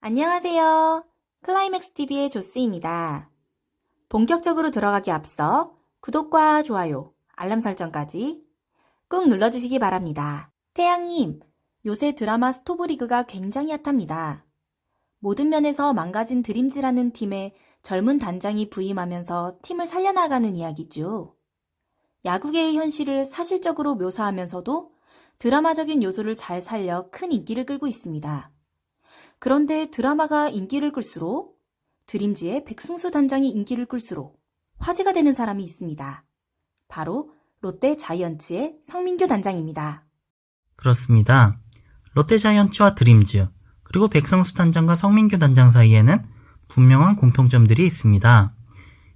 안녕하세요. 클라이맥스TV의 조스입니다. 본격적으로 들어가기 앞서 구독과 좋아요, 알람 설정까지 꾹 눌러주시기 바랍니다. 태양님, 요새 드라마 스토브리그가 굉장히 핫합니다. 모든 면에서 망가진 드림즈라는 팀에 젊은 단장이 부임하면서 팀을 살려나가는 이야기죠. 야구계의 현실을 사실적으로 묘사하면서도 드라마적인 요소를 잘 살려 큰 인기를 끌고 있습니다. 그런데 드라마가 인기를 끌수록 드림즈의 백승수 단장이 인기를 끌수록 화제가 되는 사람이 있습니다. 바로 롯데 자이언츠의 성민규 단장입니다. 그렇습니다. 롯데자이언츠와 드림즈, 그리고 백성수 단장과 성민규 단장 사이에는 분명한 공통점들이 있습니다.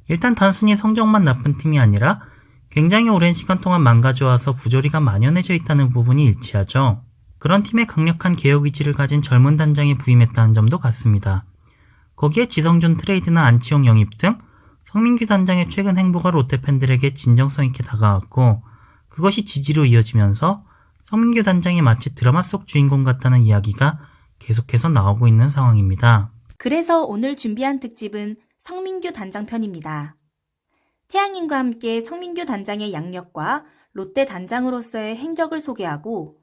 일단 단순히 성적만 나쁜 팀이 아니라 굉장히 오랜 시간 동안 망가져와서 부조리가 만연해져 있다는 부분이 일치하죠. 그런 팀에 강력한 개혁 의지를 가진 젊은 단장이 부임했다는 점도 같습니다. 거기에 지성준 트레이드나 안치홍 영입 등 성민규 단장의 최근 행보가 롯데 팬들에게 진정성 있게 다가왔고, 그것이 지지로 이어지면서 성민규 단장이 마치 드라마 속 주인공 같다는 이야기가 계속해서 나오고 있는 상황입니다. 그래서 오늘 준비한 특집은 성민규 단장 편입니다. 태양님과 함께 성민규 단장의 양력과 롯데 단장으로서의 행적을 소개하고,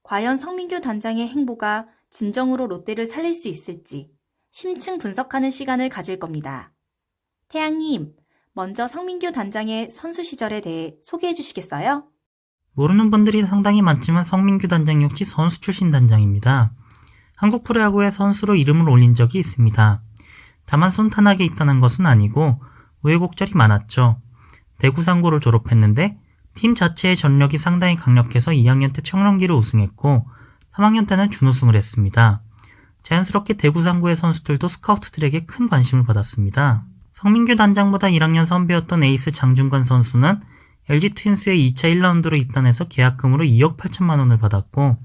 과연 성민규 단장의 행보가 진정으로 롯데를 살릴 수 있을지 심층 분석하는 시간을 가질 겁니다. 태양님, 먼저 성민규 단장의 선수 시절에 대해 소개해 주시겠어요? 모르는 분들이 상당히 많지만 성민규 단장 역시 선수 출신 단장입니다. 한국 프로야구에 선수로 이름을 올린 적이 있습니다. 다만 순탄하게 입단한 것은 아니고 우여곡절이 많았죠. 대구 상고를 졸업했는데 팀 자체의 전력이 상당히 강력해서 2학년 때 청룡기를 우승했고 3학년 때는 준우승을 했습니다. 자연스럽게 대구 상고의 선수들도 스카우트들에게 큰 관심을 받았습니다. 성민규 단장보다 1학년 선배였던 에이스 장준관 선수는 LG 트윈스의 2차 1라운드로 입단해서 계약금으로 2억 8천만 원을 받았고,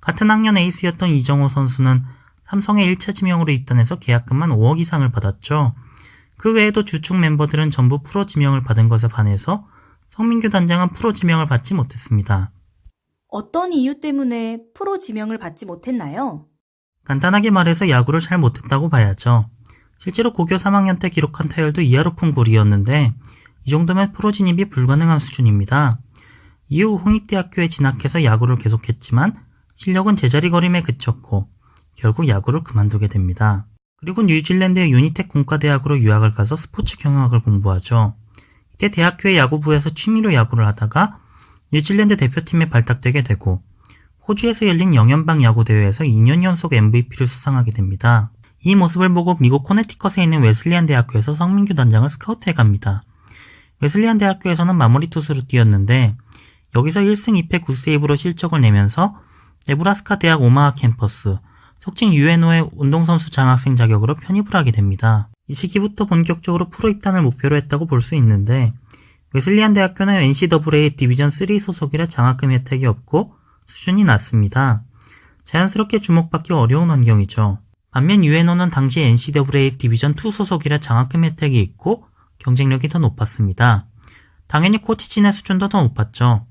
같은 학년 에이스였던 이정호 선수는 삼성의 1차 지명으로 입단해서 계약금만 5억 이상을 받았죠. 그 외에도 주축 멤버들은 전부 프로 지명을 받은 것에 반해서 성민규 단장은 프로 지명을 받지 못했습니다. 어떤 이유 때문에 프로 지명을 받지 못했나요? 간단하게 말해서 야구를 잘 못했다고 봐야죠. 실제로 고교 3학년 때 기록한 타율도 2할 5푼 9리였는데 이 정도면 프로 진입이 불가능한 수준입니다. 이후 홍익대학교에 진학해서 야구를 계속했지만 실력은 제자리 걸음에 그쳤고 결국 야구를 그만두게 됩니다. 그리고 뉴질랜드의 유니텍 공과대학으로 유학을 가서 스포츠 경영학을 공부하죠. 이때 대학교의 야구부에서 취미로 야구를 하다가 뉴질랜드 대표팀에 발탁되게 되고 호주에서 열린 영연방 야구대회에서 2년 연속 MVP를 수상하게 됩니다. 이 모습을 보고 미국 코네티컷에 있는 웨슬리안 대학교에서 성민규 단장을 스카우트해 갑니다. 웨슬리안 대학교에서는 마무리 투수로 뛰었는데 여기서 1승 2패 9세이브로 실적을 내면서 네브라스카 대학 오마하 캠퍼스, 속칭 UNO의 운동선수 장학생 자격으로 편입을 하게 됩니다. 이 시기부터 본격적으로 프로 입단을 목표로 했다고 볼 수 있는데 웨슬리안 대학교는 NCAA 디비전 3 소속이라 장학금 혜택이 없고 수준이 낮습니다. 자연스럽게 주목받기 어려운 환경이죠. 반면 UNO는 당시 NCAA 디비전 2 소속이라 장학금 혜택이 있고 경쟁력이 더 높았습니다. 당연히 코치진의 수준도 더 높았죠.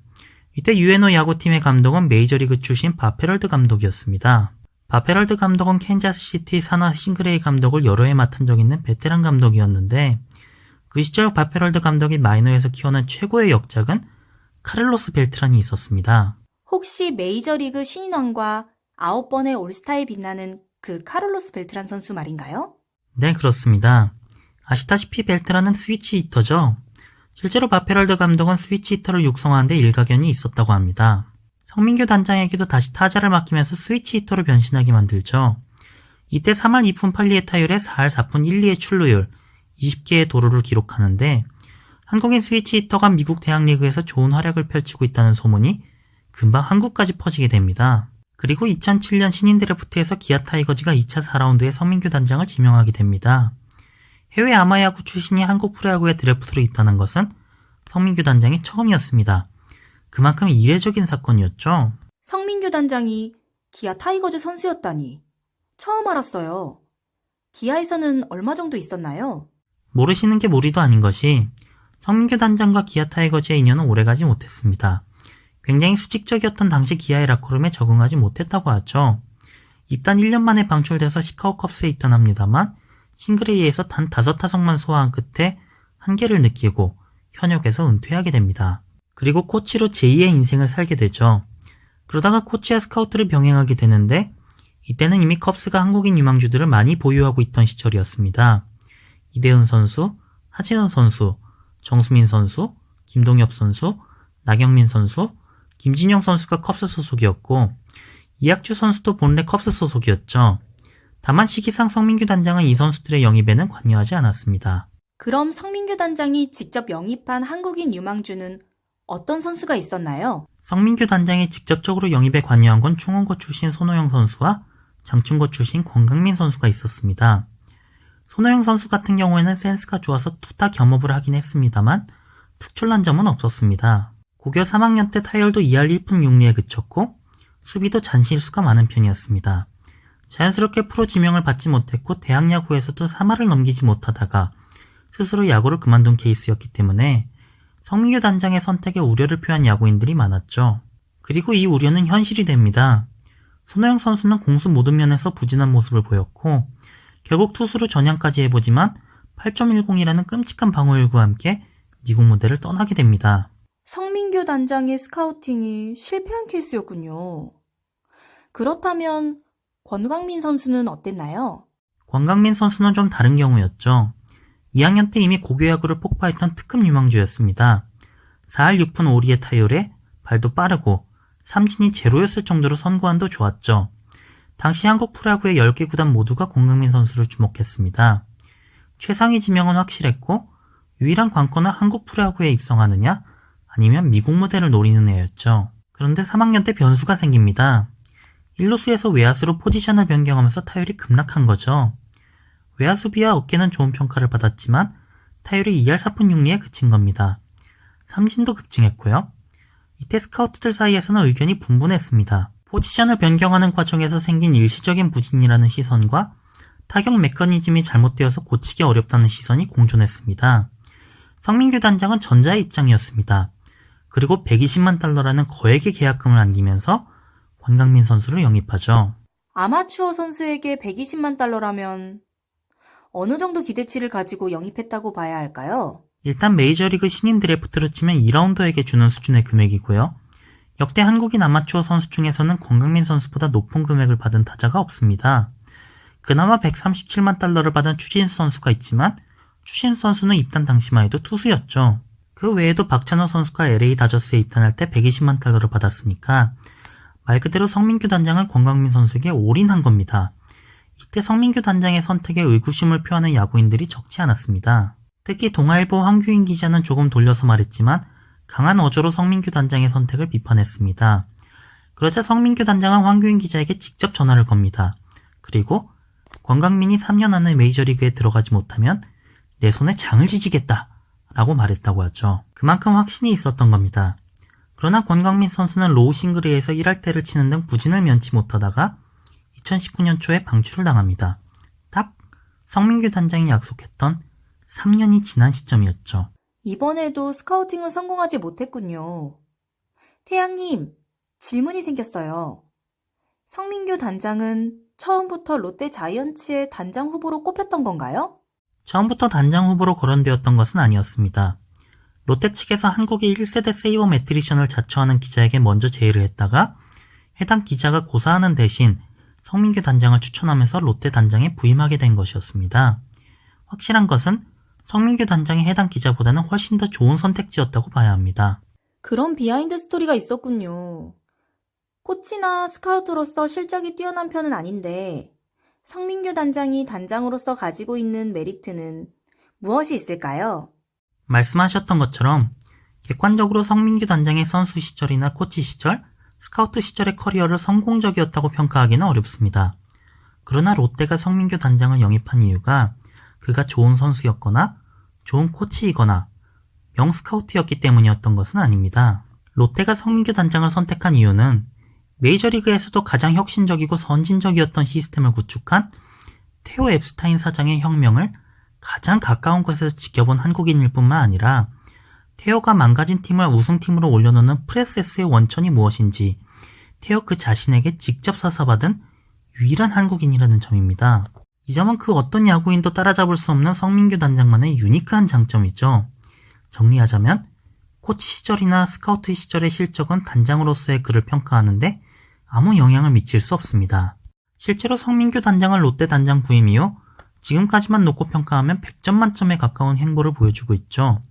이때 UNO 야구팀의 감독은 메이저리그 출신 밥 헤럴드 감독이었습니다. 밥 헤럴드 감독은 캔자스시티 산하 싱그레이 감독을 여러 해 맡은 적 있는 베테랑 감독이었는데 그 시절 밥 헤럴드 감독이 마이너에서 키워낸 최고의 역작은 카를로스 벨트란이 있었습니다. 혹시 메이저리그 신인왕과 9번의 올스타에 빛나는 그 카를로스 벨트란 선수 말인가요? 네, 그렇습니다. 아시다시피 벨트란은 스위치 히터죠. 실제로 밥 헤럴드 감독은 스위치 히터를 육성하는데 일가견이 있었다고 합니다. 성민규 단장에게도 다시 타자를 맡기면서 스위치 히터로 변신하게 만들죠. 이때 3할 2푼 8리의 타율에 4할 4푼 1리의 출루율, 20개의 도루를 기록하는데 한국인 스위치 히터가 미국 대학리그에서 좋은 활약을 펼치고 있다는 소문이 금방 한국까지 퍼지게 됩니다. 그리고 2007년 신인 드래프트에서 기아 타이거즈가 2차 4라운드에 성민규 단장을 지명하게 됩니다. 해외 아마야구 출신이 한국 프로야구에 드래프트로 입단한 것은 성민규 단장이 처음이었습니다. 그만큼 이례적인 사건이었죠. 성민규 단장이 기아 타이거즈 선수였다니 처음 알았어요. 기아에서는 얼마 정도 있었나요? 모르시는 게 무리도 아닌 것이 성민규 단장과 기아 타이거즈의 인연은 오래가지 못했습니다. 굉장히 수직적이었던 당시 기아의 라커룸에 적응하지 못했다고 하죠. 입단 1년 만에 방출돼서 시카고 컵스에 입단합니다만 싱글 A에서 단 5타석만 소화한 끝에 한계를 느끼고 현역에서 은퇴하게 됩니다. 그리고 코치로 제2의 인생을 살게 되죠. 그러다가 코치와 스카우트를 병행하게 되는데 이때는 이미 컵스가 한국인 유망주들을 많이 보유하고 있던 시절이었습니다. 이대훈 선수, 하진원 선수, 정수민 선수, 김동엽 선수, 나경민 선수, 김진영 선수가 컵스 소속이었고 이학주 선수도 본래 컵스 소속이었죠. 다만 시기상 성민규 단장은 이 선수들의 영입에는 관여하지 않았습니다. 그럼 성민규 단장이 직접 영입한 한국인 유망주는 어떤 선수가 있었나요? 성민규 단장이 직접적으로 영입에 관여한 건 충원고 출신 손호영 선수와 장충고 출신 권강민 선수가 있었습니다. 손호영 선수 같은 경우에는 센스가 좋아서 투타 겸업을 하긴 했습니다만 특출난 점은 없었습니다. 고교 3학년 때 타율도 2할 1푼 6리에 그쳤고 수비도 잔실수가 많은 편이었습니다. 자연스럽게 프로 지명을 받지 못했고 대학 야구에서도 3할을 넘기지 못하다가 스스로 야구를 그만둔 케이스였기 때문에 성민규 단장의 선택에 우려를 표한 야구인들이 많았죠. 그리고 이 우려는 현실이 됩니다. 손호영 선수는 공수 모든 면에서 부진한 모습을 보였고 결국 투수로 전향까지 해보지만 8.10이라는 끔찍한 방어율과 함께 미국 무대를 떠나게 됩니다. 성민규 단장의 스카우팅이 실패한 케이스였군요. 그렇다면 권광민 선수는 어땠나요? 권강민 선수는 좀 다른 경우였죠. 2학년 때 이미 고교 야구를 폭파했던 특급 유망주였습니다. 4할 6푼 5리의 타율에 발도 빠르고 삼진이 제로였을 정도로 선구안도 좋았죠. 당시 한국 프로야구의 10개 구단 모두가 권강민 선수를 주목했습니다. 최상위 지명은 확실했고 유일한 관건은 한국 프로야구에 입성하느냐 아니면 미국 무대를 노리는 애였죠. 그런데 3학년 때 변수가 생깁니다. 1루수에서 외야수로 포지션을 변경하면서 타율이 급락한 거죠. 외야 수비와 어깨는 좋은 평가를 받았지만 타율이 2할 4푼 6리에 그친 겁니다. 삼진도 급증했고요. 이때 스카우트들 사이에서는 의견이 분분했습니다. 포지션을 변경하는 과정에서 생긴 일시적인 부진이라는 시선과 타격 메커니즘이 잘못되어서 고치기 어렵다는 시선이 공존했습니다. 성민규 단장은 전자의 입장이었습니다. 그리고 120만 달러라는 거액의 계약금을 안기면서 권강민 선수를 영입하죠. 아마추어 선수에게 120만 달러라면 어느 정도 기대치를 가지고 영입했다고 봐야 할까요? 일단 메이저리그 신인 드래프트로 치면 2라운더에게 주는 수준의 금액이고요. 역대 한국인 아마추어 선수 중에서는 권강민 선수보다 높은 금액을 받은 타자가 없습니다. 그나마 137만 달러를 받은 추신수 선수가 있지만 추신수 선수는 입단 당시만 해도 투수였죠. 그 외에도 박찬호 선수가 LA 다저스에 입단할 때 120만 달러를 받았으니까 말 그대로 성민규 단장은 권강민 선수에게 올인한 겁니다. 이때 성민규 단장의 선택에 의구심을 표하는 야구인들이 적지 않았습니다. 특히 동아일보 황규인 기자는 조금 돌려서 말했지만 강한 어조로 성민규 단장의 선택을 비판했습니다. 그러자 성민규 단장은 황규인 기자에게 직접 전화를 겁니다. 그리고 권강민이 3년 안에 메이저리그에 들어가지 못하면 내 손에 장을 지지겠다 라고 말했다고 하죠. 그만큼 확신이 있었던 겁니다. 그러나 권강민 선수는 로우 싱글에서 1할대를 치는 등 부진을 면치 못하다가 2019년 초에 방출을 당합니다. 딱 성민규 단장이 약속했던 3년이 지난 시점이었죠. 이번에도 스카우팅은 성공하지 못했군요. 태양님, 질문이 생겼어요. 성민규 단장은 처음부터 롯데 자이언츠의 단장 후보로 꼽혔던 건가요? 처음부터 단장 후보로 거론되었던 것은 아니었습니다. 롯데 측에서 한국의 1세대 세이버 매트리션을 자처하는 기자에게 먼저 제의를 했다가 해당 기자가 고사하는 대신 성민규 단장을 추천하면서 롯데 단장에 부임하게 된 것이었습니다. 확실한 것은 성민규 단장이 해당 기자보다는 훨씬 더 좋은 선택지였다고 봐야 합니다. 그런 비하인드 스토리가 있었군요. 코치나 스카우트로서 실적이 뛰어난 편은 아닌데 성민규 단장이 단장으로서 가지고 있는 메리트는 무엇이 있을까요? 말씀하셨던 것처럼 객관적으로 성민규 단장의 선수 시절이나 코치 시절, 스카우트 시절의 커리어를 성공적이었다고 평가하기는 어렵습니다. 그러나 롯데가 성민규 단장을 영입한 이유가 그가 좋은 선수였거나 좋은 코치이거나 명스카우트였기 때문이었던 것은 아닙니다. 롯데가 성민규 단장을 선택한 이유는 메이저리그에서도 가장 혁신적이고 선진적이었던 시스템을 구축한 테오 앱스타인 사장의 혁명을 가장 가까운 곳에서 지켜본 한국인일 뿐만 아니라 테오가 망가진 팀을 우승팀으로 올려놓는 프레세스의 원천이 무엇인지 테오 그 자신에게 직접 사사받은 유일한 한국인이라는 점입니다. 이 점은 그 어떤 야구인도 따라잡을 수 없는 성민규 단장만의 유니크한 장점이죠. 정리하자면 코치 시절이나 스카우트 시절의 실적은 단장으로서의 그를 평가하는데 아무 영향을 미칠 수 없습니다. 실제로 성민규 단장은 롯데 단장 부임 이후 지금까지만 놓고 평가하면 100점 만점에 가까운 행보를 보여주고 있죠.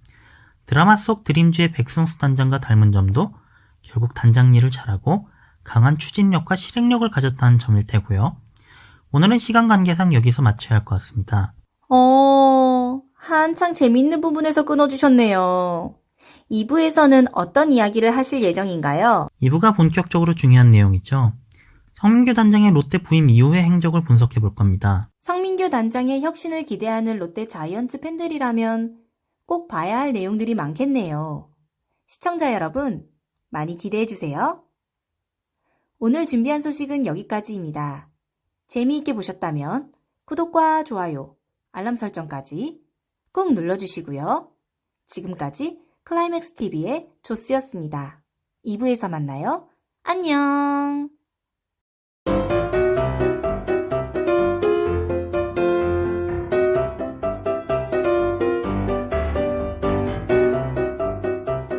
드라마 속 드림즈의 백승수 단장과 닮은 점도 결국 단장 일을 잘하고 강한 추진력과 실행력을 가졌다는 점일 테고요. 오늘은 시간 관계상 여기서 마쳐야 할 것 같습니다. 한창 재밌는 부분에서 끊어주셨네요. 2부에서는 어떤 이야기를 하실 예정인가요? 2부가 본격적으로 중요한 내용이죠. 성민규 단장의 롯데 부임 이후의 행적을 분석해 볼 겁니다. 성민규 단장의 혁신을 기대하는 롯데 자이언츠 팬들이라면 꼭 봐야 할 내용들이 많겠네요. 시청자 여러분, 많이 기대해주세요. 오늘 준비한 소식은 여기까지입니다. 재미있게 보셨다면 구독과 좋아요, 알람 설정까지 꾹 눌러주시고요. 지금까지 클라이맥스 TV의 조스였습니다. 2부에서 만나요. 안녕!